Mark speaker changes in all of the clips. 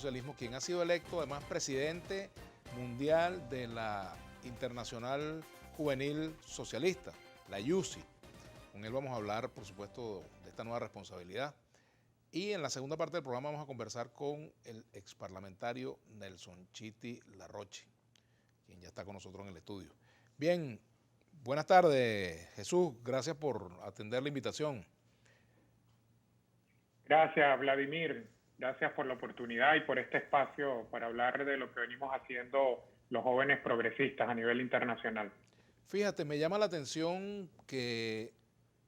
Speaker 1: Socialismo, quien ha sido electo además presidente mundial de la Internacional Juvenil Socialista, la IUSI. Con él vamos a hablar, por supuesto, de esta nueva responsabilidad. Y en la segunda parte del programa vamos a conversar con el exparlamentario Nelson Chiti Larroche, quien ya está con nosotros en el estudio. Bien, buenas tardes, Jesús. Gracias por atender la invitación.
Speaker 2: Gracias, Vladimir. Gracias por la oportunidad y por este espacio para hablar de lo que venimos haciendo los jóvenes progresistas a nivel internacional.
Speaker 1: Fíjate, me llama la atención que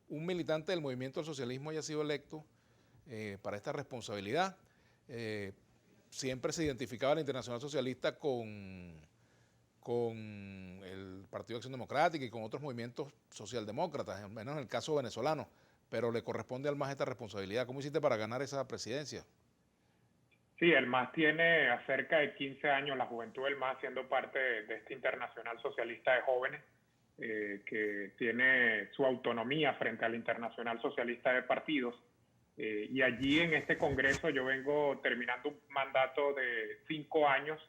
Speaker 1: un militante del movimiento del socialismo haya sido electo para esta responsabilidad. Siempre se identificaba la Internacional Socialista con el Partido de Acción Democrática y con otros movimientos socialdemócratas, al menos en el caso venezolano, pero le corresponde al MAS esta responsabilidad. ¿Cómo hiciste para ganar esa presidencia?
Speaker 2: Sí, el MAS tiene cerca de 15 años, la juventud del MAS siendo parte de esta Internacional Socialista de Jóvenes, que tiene su autonomía frente a la Internacional Socialista de Partidos. Y allí en este congreso yo vengo terminando un mandato de 5 años,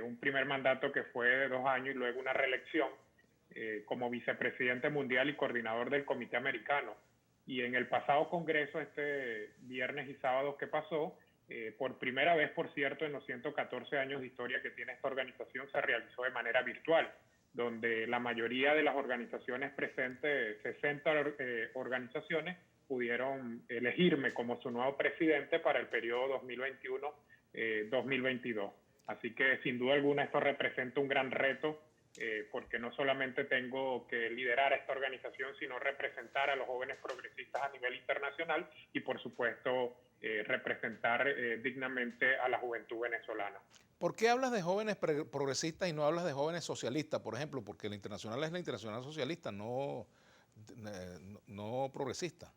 Speaker 2: un primer mandato que fue de 2 años y luego una reelección como vicepresidente mundial y coordinador del Comité Americano. Y en el pasado congreso, este viernes y sábado que pasó, por primera vez, por cierto, en los 114 años de historia que tiene esta organización, se realizó de manera virtual, donde la mayoría de las organizaciones presentes, 60 organizaciones, pudieron elegirme como su nuevo presidente para el periodo 2021-2022. Así que sin duda alguna esto representa un gran reto, porque no solamente tengo que liderar a esta organización, sino representar a los jóvenes progresistas a nivel internacional y por supuesto representar dignamente a la juventud venezolana.
Speaker 1: ¿Por qué hablas de jóvenes progresistas y no hablas de jóvenes socialistas, por ejemplo? Porque la Internacional es la Internacional Socialista, no progresista.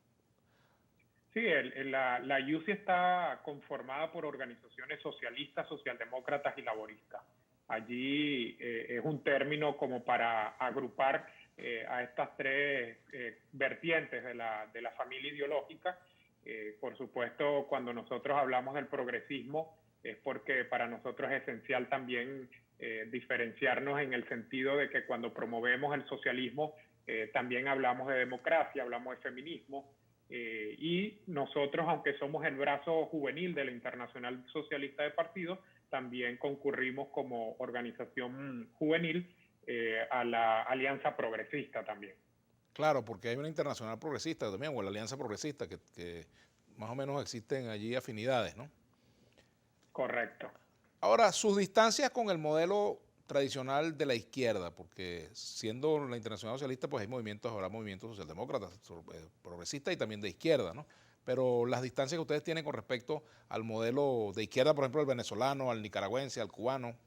Speaker 2: Sí, la IUSI está conformada por organizaciones socialistas, socialdemócratas y laboristas. Allí es un término como para agrupar a estas tres vertientes de la familia ideológica. Por supuesto, cuando nosotros hablamos del progresismo, es porque para nosotros es esencial también diferenciarnos en el sentido de que cuando promovemos el socialismo, también hablamos de democracia, hablamos de feminismo, y nosotros, aunque somos el brazo juvenil de la Internacional Socialista de Partidos, también concurrimos como organización juvenil a la Alianza Progresista también.
Speaker 1: Claro, porque hay una Internacional Progresista también, o la Alianza Progresista, que más o menos existen allí afinidades, ¿no?
Speaker 2: Correcto.
Speaker 1: Ahora, sus distancias con el modelo tradicional de la izquierda, porque siendo la Internacional Socialista, pues habrá movimientos socialdemócratas, progresistas y también de izquierda, ¿no? Pero las distancias que ustedes tienen con respecto al modelo de izquierda, por ejemplo, el venezolano, al nicaragüense, al cubano.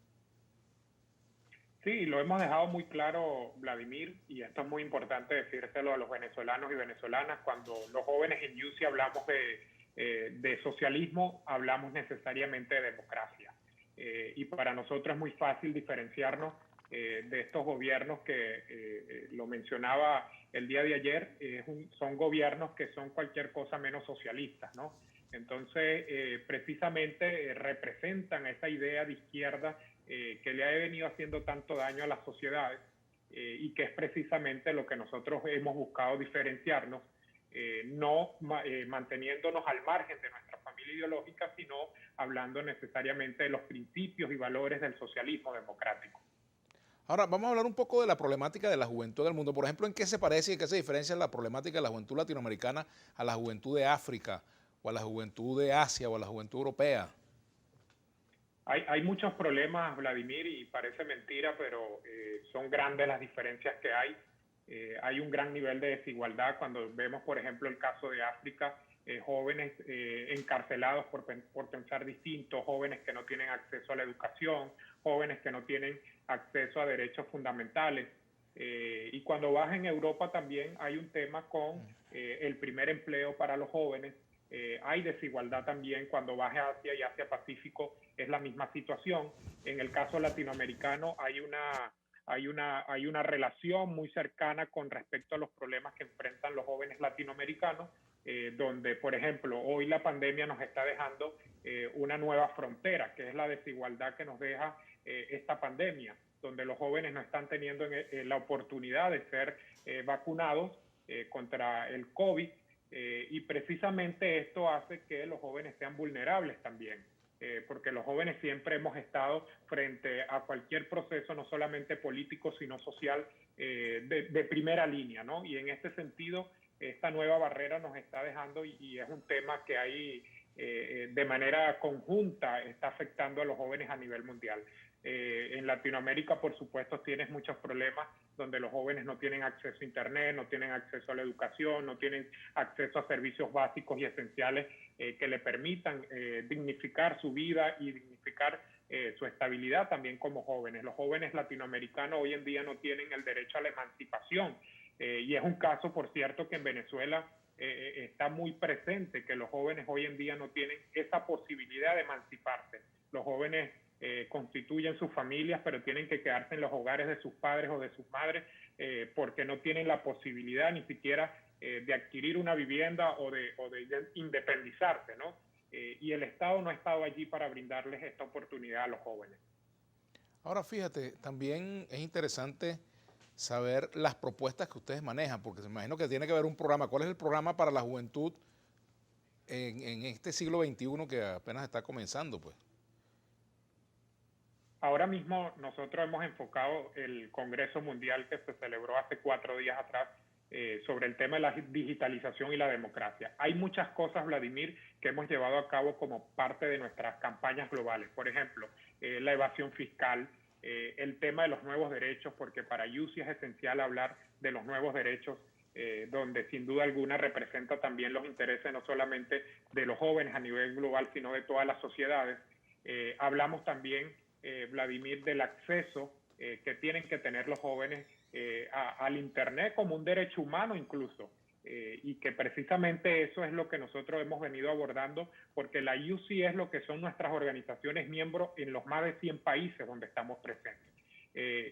Speaker 2: Sí, lo hemos dejado muy claro, Vladimir, y esto es muy importante decírselo a los venezolanos y venezolanas. Cuando los jóvenes en IUSI hablamos de socialismo, hablamos necesariamente de democracia. Y para nosotros es muy fácil diferenciarnos de estos gobiernos que lo mencionaba el día de ayer, son gobiernos que son cualquier cosa menos socialistas, ¿no? Entonces, precisamente representan esa idea de izquierda que le ha venido haciendo tanto daño a las sociedades y que es precisamente lo que nosotros hemos buscado diferenciarnos, no manteniéndonos al margen de nuestra familia ideológica, sino hablando necesariamente de los principios y valores del socialismo democrático.
Speaker 1: Ahora, vamos a hablar un poco de la problemática de la juventud del mundo. Por ejemplo, ¿en qué se parece y en qué se diferencia la problemática de la juventud latinoamericana a la juventud de África, o a la juventud de Asia, o a la juventud europea?
Speaker 2: Hay muchos problemas, Vladimir, y parece mentira, pero son grandes las diferencias que hay. Hay un gran nivel de desigualdad cuando vemos, por ejemplo, el caso de África, jóvenes encarcelados por pensar distinto, jóvenes que no tienen acceso a la educación, jóvenes que no tienen acceso a derechos fundamentales. Y cuando vas en Europa también hay un tema con el primer empleo para los jóvenes. Hay desigualdad también cuando vas a Asia y Asia-Pacífico, es la misma situación. En el caso latinoamericano hay una relación muy cercana con respecto a los problemas que enfrentan los jóvenes latinoamericanos, donde, por ejemplo, hoy la pandemia nos está dejando una nueva frontera, que es la desigualdad que nos deja esta pandemia, donde los jóvenes no están teniendo la oportunidad de ser vacunados contra el COVID, y precisamente esto hace que los jóvenes sean vulnerables también. Porque los jóvenes siempre hemos estado frente a cualquier proceso, no solamente político, sino social, de primera línea, ¿no? Y en este sentido, esta nueva barrera nos está dejando, y es un tema que hay de manera conjunta, está afectando a los jóvenes a nivel mundial. En Latinoamérica, por supuesto, tienes muchos problemas donde los jóvenes no tienen acceso a Internet, no tienen acceso a la educación, no tienen acceso a servicios básicos y esenciales que le permitan dignificar su vida y dignificar su estabilidad también como jóvenes. Los jóvenes latinoamericanos hoy en día no tienen el derecho a la emancipación, y es un caso, por cierto, que en Venezuela está muy presente, que los jóvenes hoy en día no tienen esa posibilidad de emanciparse. Los jóvenes constituyen sus familias, pero tienen que quedarse en los hogares de sus padres o de sus madres porque no tienen la posibilidad ni siquiera de adquirir una vivienda o de independizarse, ¿no? Y el Estado no ha estado allí para brindarles esta oportunidad a los jóvenes.
Speaker 1: Ahora fíjate, también es interesante saber las propuestas que ustedes manejan, porque se imagino que tiene que haber un programa. ¿Cuál es el programa para la juventud en este siglo XXI que apenas está comenzando, pues?
Speaker 2: Ahora mismo nosotros hemos enfocado el Congreso Mundial que se celebró hace 4 días atrás sobre el tema de la digitalización y la democracia. Hay muchas cosas, Vladimir, que hemos llevado a cabo como parte de nuestras campañas globales. Por ejemplo, la evasión fiscal, el tema de los nuevos derechos, porque para UCI es esencial hablar de los nuevos derechos, donde sin duda alguna representa también los intereses no solamente de los jóvenes a nivel global, sino de todas las sociedades. Hablamos también, Vladimir, del acceso que tienen que tener los jóvenes al Internet como un derecho humano incluso, y que precisamente eso es lo que nosotros hemos venido abordando, porque la UCI es lo que son nuestras organizaciones miembros en los más de 100 países donde estamos presentes.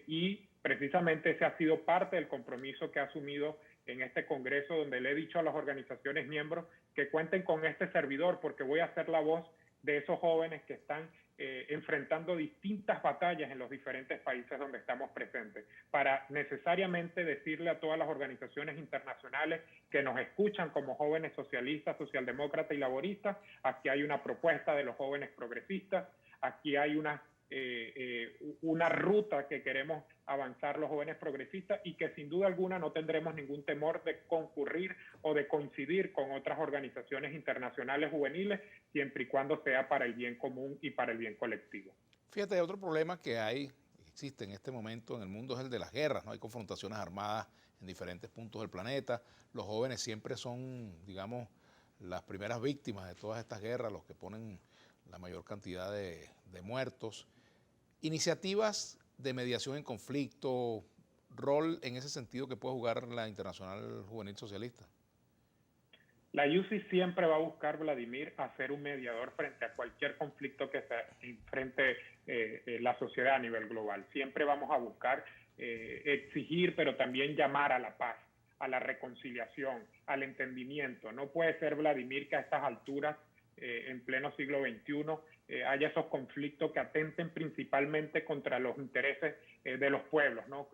Speaker 2: Y precisamente ese ha sido parte del compromiso que ha asumido en este Congreso, donde le he dicho a las organizaciones miembros que cuenten con este servidor, porque voy a ser la voz de esos jóvenes que están enfrentando distintas batallas en los diferentes países donde estamos presentes, para necesariamente decirle a todas las organizaciones internacionales que nos escuchan como jóvenes socialistas, socialdemócratas y laboristas: aquí hay una propuesta de los jóvenes progresistas, aquí hay una ruta que queremos avanzar los jóvenes progresistas, y que sin duda alguna no tendremos ningún temor de concurrir o de coincidir con otras organizaciones internacionales juveniles, siempre y cuando sea para el bien común y para el bien colectivo.
Speaker 1: Fíjate, otro problema que existe en este momento en el mundo es el de las guerras, ¿no? Hay confrontaciones armadas en diferentes puntos del planeta. Los jóvenes siempre son, digamos, las primeras víctimas de todas estas guerras, los que ponen la mayor cantidad de muertos. Iniciativas de mediación en conflicto, rol en ese sentido que puede jugar la Internacional Juvenil Socialista.
Speaker 2: La UCI siempre va a buscar, Vladimir, a ser un mediador frente a cualquier conflicto que se enfrente la sociedad a nivel global. Siempre vamos a buscar exigir, pero también llamar a la paz, a la reconciliación, al entendimiento. No puede ser, Vladimir, que a estas alturas, en pleno siglo XXI, haya esos conflictos que atenten principalmente contra los intereses de los pueblos, ¿no?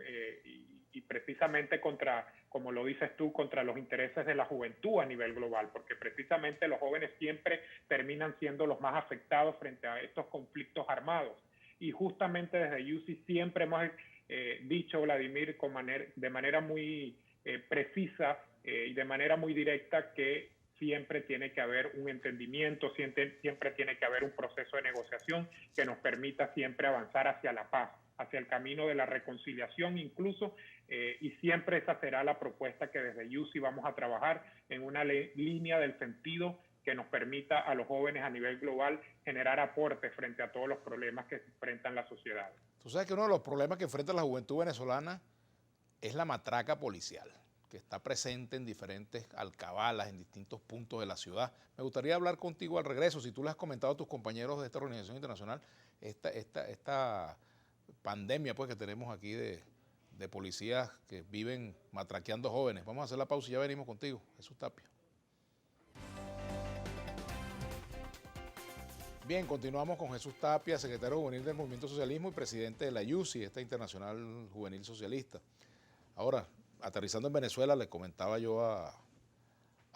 Speaker 2: Y precisamente contra, como lo dices tú, contra los intereses de la juventud a nivel global, porque precisamente los jóvenes siempre terminan siendo los más afectados frente a estos conflictos armados. Y justamente desde UCI siempre hemos dicho, Vladimir, de manera muy precisa y de manera muy directa, que siempre tiene que haber un entendimiento, siempre tiene que haber un proceso de negociación que nos permita siempre avanzar hacia la paz, hacia el camino de la reconciliación incluso, y siempre esa será la propuesta que desde UCI vamos a trabajar en una línea del sentido que nos permita a los jóvenes a nivel global generar aportes frente a todos los problemas que se enfrentan las sociedades.
Speaker 1: Tú sabes que uno de los problemas que enfrenta la juventud venezolana es la matraca policial, que está presente en diferentes alcabalas, en distintos puntos de la ciudad. Me gustaría hablar contigo al regreso, si tú le has comentado a tus compañeros de esta organización internacional, esta pandemia pues, que tenemos aquí de policías que viven matraqueando jóvenes. Vamos a hacer la pausa y ya venimos contigo, Jesús Tapia. Bien, continuamos con Jesús Tapia, secretario juvenil del Movimiento Socialismo y presidente de la IUSI, esta Internacional Juvenil Socialista. Ahora, aterrizando en Venezuela, le comentaba yo a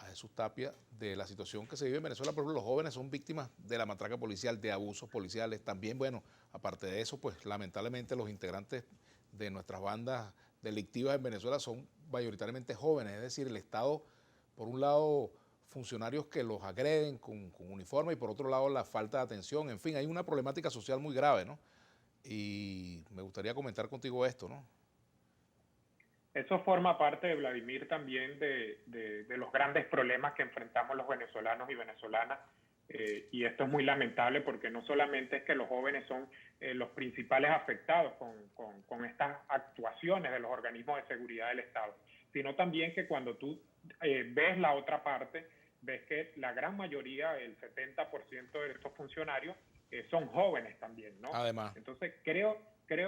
Speaker 1: Jesús Tapia de la situación que se vive en Venezuela. Por ejemplo, los jóvenes son víctimas de la matraca policial, de abusos policiales. También, bueno, aparte de eso, pues lamentablemente los integrantes de nuestras bandas delictivas en Venezuela son mayoritariamente jóvenes. Es decir, el Estado, por un lado, funcionarios que los agreden con uniforme y por otro lado la falta de atención. En fin, hay una problemática social muy grave, ¿no? Y me gustaría comentar contigo esto, ¿no?
Speaker 2: Eso forma parte, de Vladimir, también de los grandes problemas que enfrentamos los venezolanos y venezolanas. Y esto es muy lamentable porque no solamente es que los jóvenes son los principales afectados con estas actuaciones de los organismos de seguridad del Estado, sino también que cuando tú ves la otra parte, ves que la gran mayoría, el 70% de estos funcionarios, son jóvenes también, ¿no?
Speaker 1: Además.
Speaker 2: Entonces, creo,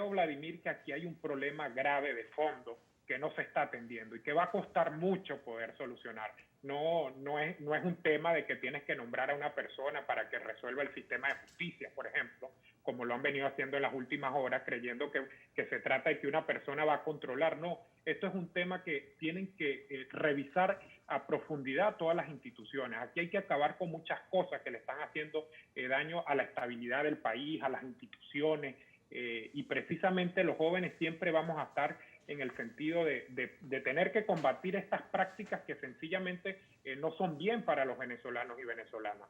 Speaker 2: Vladimir, que aquí hay un problema grave de fondo que no se está atendiendo y que va a costar mucho poder solucionar. No es un tema de que tienes que nombrar a una persona para que resuelva el sistema de justicia, por ejemplo, como lo han venido haciendo en las últimas horas, creyendo que se trata de que una persona va a controlar. No, esto es un tema que tienen que revisar a profundidad todas las instituciones. Aquí hay que acabar con muchas cosas que le están haciendo daño a la estabilidad del país, a las instituciones, y precisamente los jóvenes siempre vamos a estar en el sentido de tener que combatir estas prácticas que sencillamente no son bien para los venezolanos y venezolanas.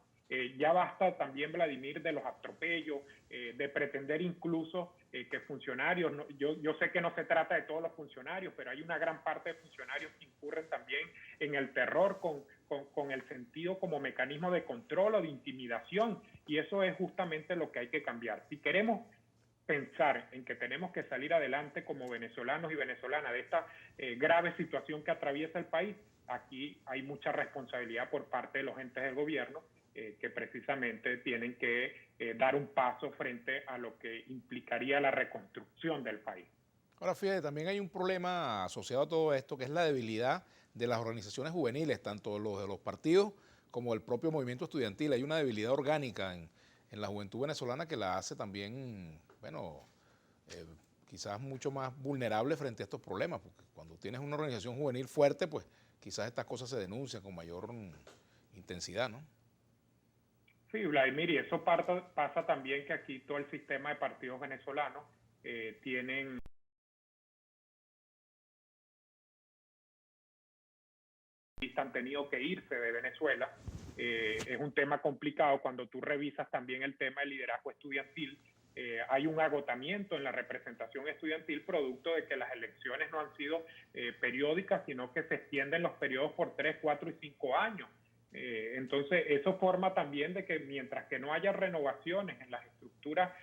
Speaker 2: Ya basta también, Vladimir, de los atropellos, de pretender incluso que funcionarios, yo sé que no se trata de todos los funcionarios, pero hay una gran parte de funcionarios que incurren también en el terror con el sentido como mecanismo de control o de intimidación, y eso es justamente lo que hay que cambiar. Si queremos pensar en que tenemos que salir adelante como venezolanos y venezolanas de esta grave situación que atraviesa el país, aquí hay mucha responsabilidad por parte de los entes del gobierno que precisamente tienen que dar un paso frente a lo que implicaría la reconstrucción del país.
Speaker 1: Ahora fíjate, también hay un problema asociado a todo esto, que es la debilidad de las organizaciones juveniles, tanto los de los partidos como el propio movimiento estudiantil. Hay una debilidad orgánica en la juventud venezolana que la hace también, bueno, quizás mucho más vulnerable frente a estos problemas, porque cuando tienes una organización juvenil fuerte, pues quizás estas cosas se denuncian con mayor intensidad, ¿no?
Speaker 2: Sí, Vladimir, y eso pasa también que aquí todo el sistema de partidos venezolanos tienen han tenido que irse de Venezuela. Es un tema complicado cuando tú revisas también el tema del liderazgo estudiantil. Hay un agotamiento en la representación estudiantil producto de que las elecciones no han sido periódicas, sino que se extienden los periodos por 3, 4 y 5 años. Entonces, eso forma también de que mientras que no haya renovaciones en las estructuras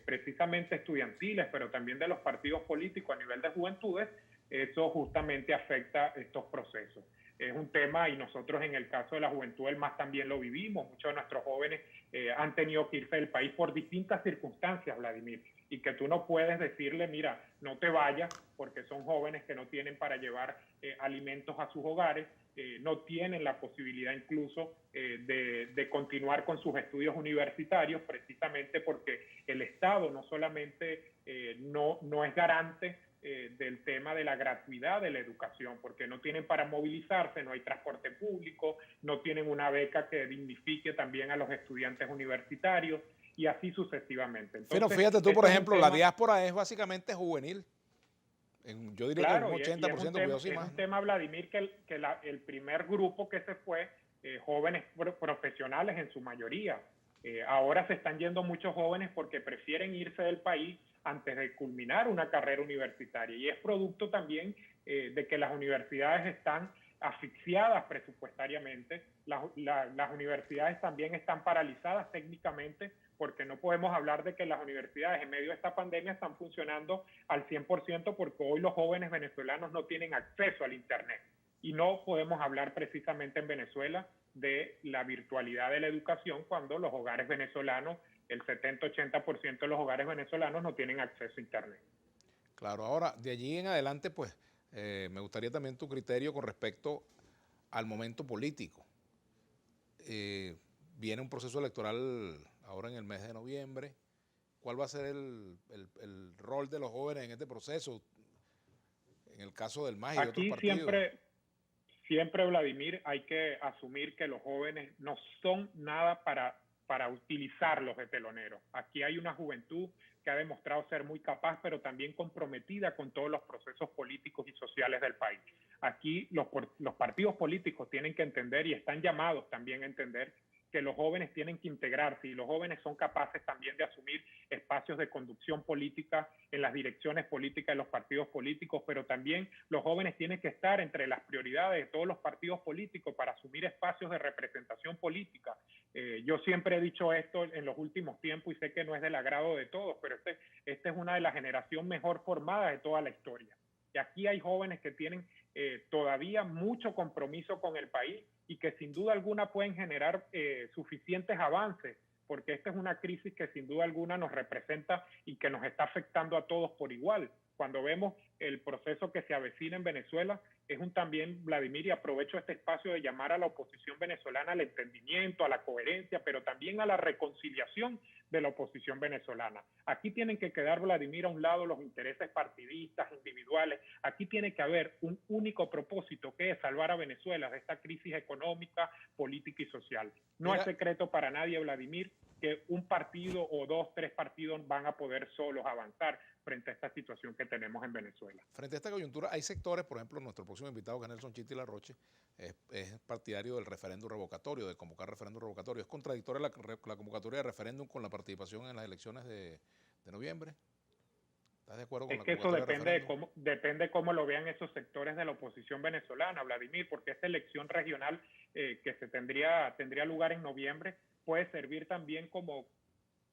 Speaker 2: precisamente estudiantiles, pero también de los partidos políticos a nivel de juventudes, eso justamente afecta estos procesos. Es un tema, y nosotros en el caso de la juventud del MAS también lo vivimos. Muchos de nuestros jóvenes han tenido que irse del país por distintas circunstancias, Vladimir, y que tú no puedes decirle, mira, no te vayas, porque son jóvenes que no tienen para llevar alimentos a sus hogares, no tienen la posibilidad incluso de continuar con sus estudios universitarios, precisamente porque el Estado no solamente no es garante del tema de la gratuidad de la educación, porque no tienen para movilizarse, no hay transporte público, no tienen una beca que dignifique también a los estudiantes universitarios y así sucesivamente. Entonces,
Speaker 1: pero fíjate tú, por ejemplo, la diáspora es básicamente juvenil. Yo diría
Speaker 2: claro,
Speaker 1: que un 80%, cuidado sí más.
Speaker 2: Es un tema, Vladimir, que el primer grupo que se fue, jóvenes profesionales en su mayoría. Ahora se están yendo muchos jóvenes porque prefieren irse del país antes de culminar una carrera universitaria. Y es producto también de que las universidades están asfixiadas presupuestariamente. Las universidades también están paralizadas técnicamente porque no podemos hablar de que las universidades en medio de esta pandemia están funcionando al 100% porque hoy los jóvenes venezolanos no tienen acceso al Internet. Y no podemos hablar precisamente en Venezuela de la virtualidad de la educación cuando los hogares venezolanos, el 70-80% de los hogares venezolanos no tienen acceso a Internet.
Speaker 1: Claro, ahora, de allí en adelante, pues, me gustaría también tu criterio con respecto al momento político. Viene un proceso electoral ahora en el mes de noviembre. ¿Cuál va a ser el rol de los jóvenes en este proceso, en el caso del MAS y de otros
Speaker 2: Aquí
Speaker 1: partidos?
Speaker 2: siempre, Vladimir, hay que asumir que los jóvenes no son nada para utilizarlos de teloneros. Aquí hay una juventud que ha demostrado ser muy capaz, pero también comprometida con todos los procesos políticos y sociales del país. Aquí los partidos políticos tienen que entender y están llamados también a entender que los jóvenes tienen que integrarse y los jóvenes son capaces también de asumir espacios de conducción política en las direcciones políticas de los partidos políticos, pero también los jóvenes tienen que estar entre las prioridades de todos los partidos políticos para asumir espacios de representación política. Yo siempre he dicho esto en los últimos tiempos y sé que no es del agrado de todos, pero esta es una de las generaciones mejor formadas de toda la historia. Y aquí hay jóvenes que tienen todavía mucho compromiso con el país y que sin duda alguna pueden generar suficientes avances, porque esta es una crisis que sin duda alguna nos representa y que nos está afectando a todos por igual. Cuando vemos el proceso que se avecina en Venezuela, es un también, Vladimir, y aprovecho este espacio de llamar a la oposición venezolana al entendimiento, a la coherencia, pero también a la reconciliación de la oposición venezolana. Aquí tienen que quedar, Vladimir, a un lado los intereses partidistas, individuales. Aquí tiene que haber un único propósito, que es salvar a Venezuela de esta crisis económica, política y social. No es secreto para nadie, Vladimir, que un partido o dos, tres partidos van a poder solos avanzar frente a esta situación que tenemos en Venezuela.
Speaker 1: Frente a esta coyuntura, hay sectores, por ejemplo, nuestro próximo invitado, que es Nelson Chiti Larroche, es partidario del referéndum revocatorio, de convocar referéndum revocatorio. ¿Es contradictoria la convocatoria de referéndum con la participación en las elecciones de noviembre? ¿Estás de acuerdo con
Speaker 2: Es
Speaker 1: la
Speaker 2: que eso
Speaker 1: convocatoria de referéndum?
Speaker 2: depende cómo lo vean esos sectores de la oposición venezolana, Vladimir, porque esta elección regional que tendría lugar en noviembre puede servir también como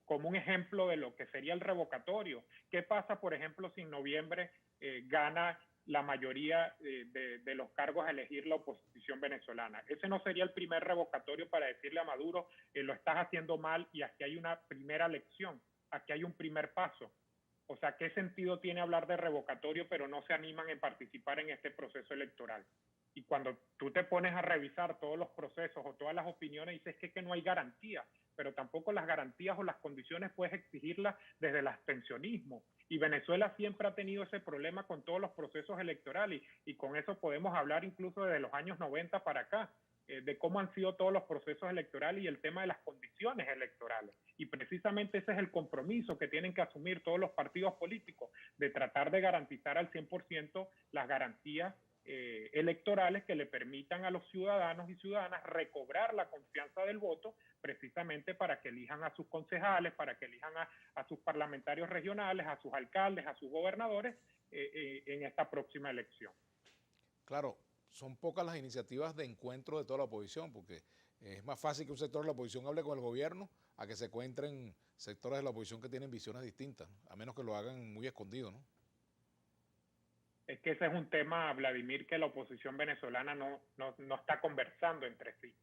Speaker 2: un ejemplo de lo que sería el revocatorio. ¿Qué pasa, por ejemplo, si en noviembre gana la mayoría de los cargos a elegir la oposición venezolana? Ese no sería el primer revocatorio para decirle a Maduro, lo estás haciendo mal y aquí hay una primera lección, aquí hay un primer paso. O sea, ¿qué sentido tiene hablar de revocatorio pero no se animan a participar en este proceso electoral? Y cuando tú te pones a revisar todos los procesos o todas las opiniones, dices que no hay garantía, pero tampoco las garantías o las condiciones puedes exigirlas desde el abstencionismo. Y Venezuela siempre ha tenido ese problema con todos los procesos electorales y con eso podemos hablar incluso desde los años 90 para acá, de cómo han sido todos los procesos electorales y el tema de las condiciones electorales. Y precisamente ese es el compromiso que tienen que asumir todos los partidos políticos, de tratar de garantizar al 100% las garantías electorales que le permitan a los ciudadanos y ciudadanas recobrar la confianza del voto, precisamente para que elijan a sus concejales, para que elijan a sus parlamentarios regionales, a sus alcaldes, a sus gobernadores en esta próxima elección.
Speaker 1: Claro, son pocas las iniciativas de encuentro de toda la oposición, porque es más fácil que un sector de la oposición hable con el gobierno a que se encuentren sectores de la oposición que tienen visiones distintas, a menos que lo hagan muy escondido, ¿no?
Speaker 2: Es que ese es un tema, Vladimir, que la oposición venezolana no está conversando entre sí.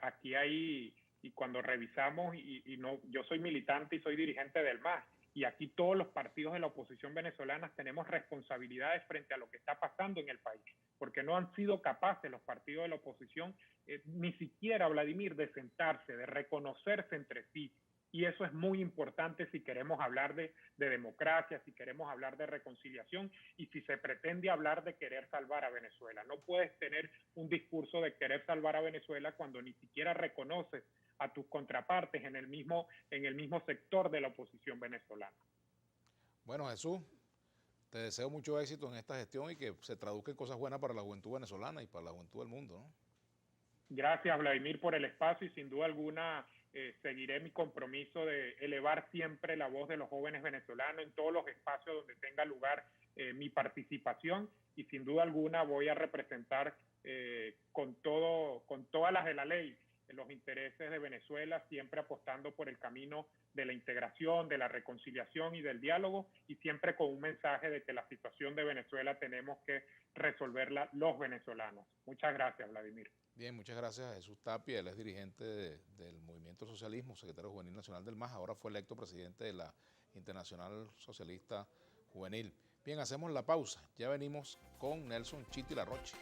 Speaker 2: Aquí hay, y cuando revisamos, yo soy militante y soy dirigente del MAS, y aquí todos los partidos de la oposición venezolana tenemos responsabilidades frente a lo que está pasando en el país, porque no han sido capaces los partidos de la oposición, ni siquiera, Vladimir, de sentarse, de reconocerse entre sí. Y eso es muy importante si queremos hablar de democracia, si queremos hablar de reconciliación y si se pretende hablar de querer salvar a Venezuela. No puedes tener un discurso de querer salvar a Venezuela cuando ni siquiera reconoces a tus contrapartes en el mismo sector de la oposición venezolana.
Speaker 1: Bueno, Jesús, te deseo mucho éxito en esta gestión y que se traduzca en cosas buenas para la juventud venezolana y para la juventud del mundo, ¿no?
Speaker 2: Gracias, Vladimir, por el espacio y sin duda alguna seguiré mi compromiso de elevar siempre la voz de los jóvenes venezolanos en todos los espacios donde tenga lugar mi participación y sin duda alguna voy a representar con todas las de la ley los intereses de Venezuela, siempre apostando por el camino de la integración, de la reconciliación y del diálogo, y siempre con un mensaje de que la situación de Venezuela tenemos que resolverla los venezolanos. Muchas gracias, Vladimir.
Speaker 1: Bien, muchas gracias a Jesús Tapia, él es dirigente del Movimiento Socialismo, secretario juvenil nacional del MAS, ahora fue electo presidente de la Internacional Socialista Juvenil. Bien, hacemos la pausa, ya venimos con Nelson Chiti Larroche.